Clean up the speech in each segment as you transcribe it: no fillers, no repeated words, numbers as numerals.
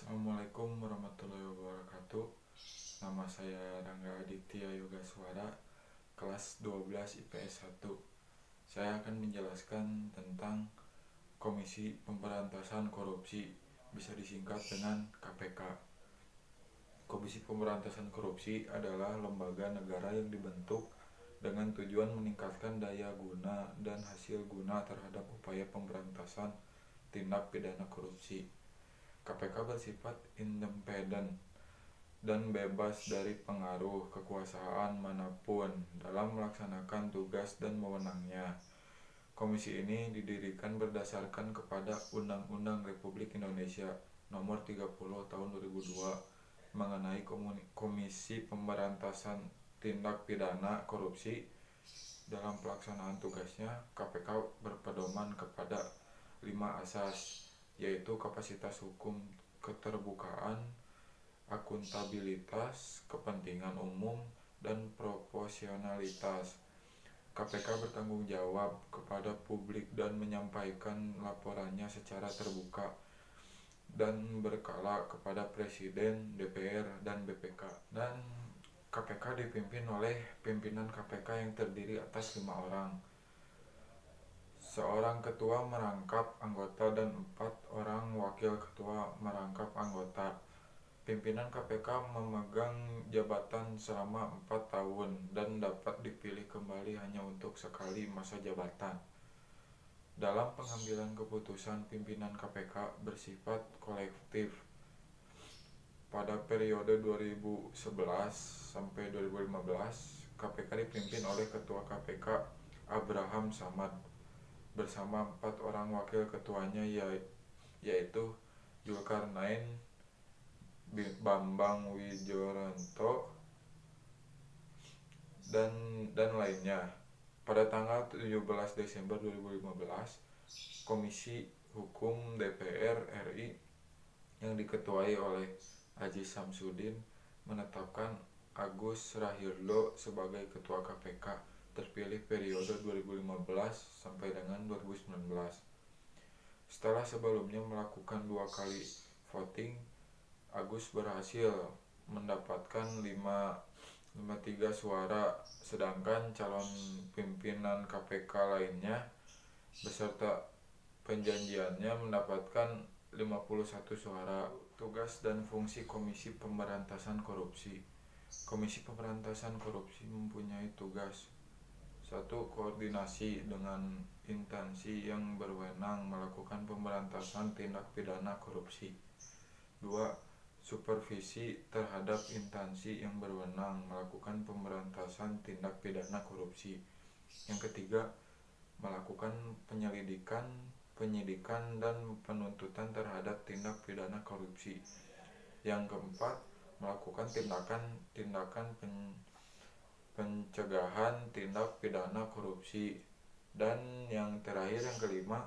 Assalamualaikum warahmatullahi wabarakatuh. Nama saya Rangga Aditya Yoga Suara, kelas 12 IPS 1. Saya akan menjelaskan tentang Komisi Pemberantasan Korupsi, bisa disingkat dengan KPK. Komisi Pemberantasan Korupsi adalah lembaga negara yang dibentuk dengan tujuan meningkatkan daya guna dan hasil guna terhadap upaya pemberantasan tindak pidana korupsi. KPK bersifat independen dan bebas dari pengaruh kekuasaan manapun dalam melaksanakan tugas dan wewenangnya. Komisi ini didirikan berdasarkan kepada Undang-Undang Republik Indonesia Nomor 30 Tahun 2002 mengenai Komisi Pemberantasan Tindak Pidana Korupsi. Dalam pelaksanaan tugasnya, KPK berpedoman kepada 5 asas, yaitu kapasitas hukum, keterbukaan, akuntabilitas, kepentingan umum, dan proporsionalitas. KPK bertanggung jawab kepada publik dan menyampaikan laporannya secara terbuka dan berkala kepada Presiden, DPR, dan BPK. Dan KPK dipimpin oleh pimpinan KPK yang terdiri atas 5 orang. Seorang ketua merangkap anggota dan 4 orang wakil ketua merangkap anggota. Pimpinan KPK memegang jabatan selama 4 tahun dan dapat dipilih kembali hanya untuk sekali masa jabatan. Dalam pengambilan keputusan, pimpinan KPK bersifat kolektif. Pada periode 2011 sampai 2015, KPK dipimpin oleh Ketua KPK Abraham Samad bersama 4 orang wakil ketuanya, yaitu Zulkarnain, Bambang Wijoyanto, dan lainnya. Pada tanggal 17 Desember 2015, Komisi Hukum DPR RI yang diketuai oleh Aziz Samsudin menetapkan Agus Raharjo sebagai Ketua KPK terpilih periode 2015 sampai dengan 2019. Setelah sebelumnya melakukan 2 kali voting, Agus berhasil mendapatkan 53 suara, sedangkan calon pimpinan KPK lainnya beserta penjanjiannya mendapatkan 51 suara. Tugas dan fungsi Komisi Pemberantasan Korupsi. Komisi Pemberantasan Korupsi mempunyai tugas: 1. Koordinasi dengan instansi yang berwenang melakukan pemberantasan tindak pidana korupsi. 2. Supervisi terhadap instansi yang berwenang melakukan pemberantasan tindak pidana korupsi. Yang ketiga, melakukan penyelidikan, penyidikan, dan penuntutan terhadap tindak pidana korupsi. Yang keempat, melakukan tindakan pencegahan tindak pidana korupsi. Dan yang terakhir, yang kelima,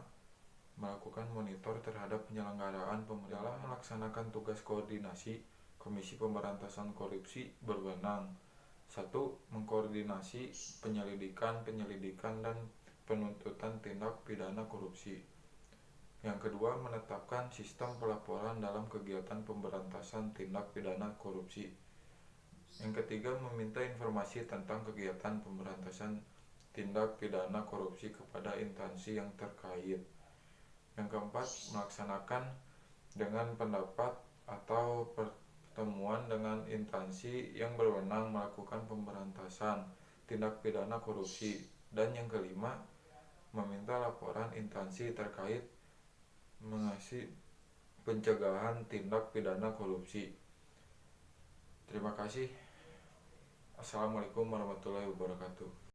melakukan monitor terhadap penyelenggaraan pemerintahan. Dalam melaksanakan tugas koordinasi, Komisi Pemberantasan Korupsi berwenang: 1. Mengkoordinasi penyelidikan dan penuntutan tindak pidana korupsi. Yang kedua, menetapkan sistem pelaporan dalam kegiatan pemberantasan tindak pidana korupsi. Yang ketiga, meminta informasi tentang kegiatan pemberantasan tindak pidana korupsi kepada instansi yang terkait. Yang keempat, melaksanakan dengan pendapat atau pertemuan dengan instansi yang berwenang melakukan pemberantasan tindak pidana korupsi. Dan yang kelima, meminta laporan instansi terkait mengatasi pencegahan tindak pidana korupsi. Terima kasih. Assalamualaikum warahmatullahi wabarakatuh.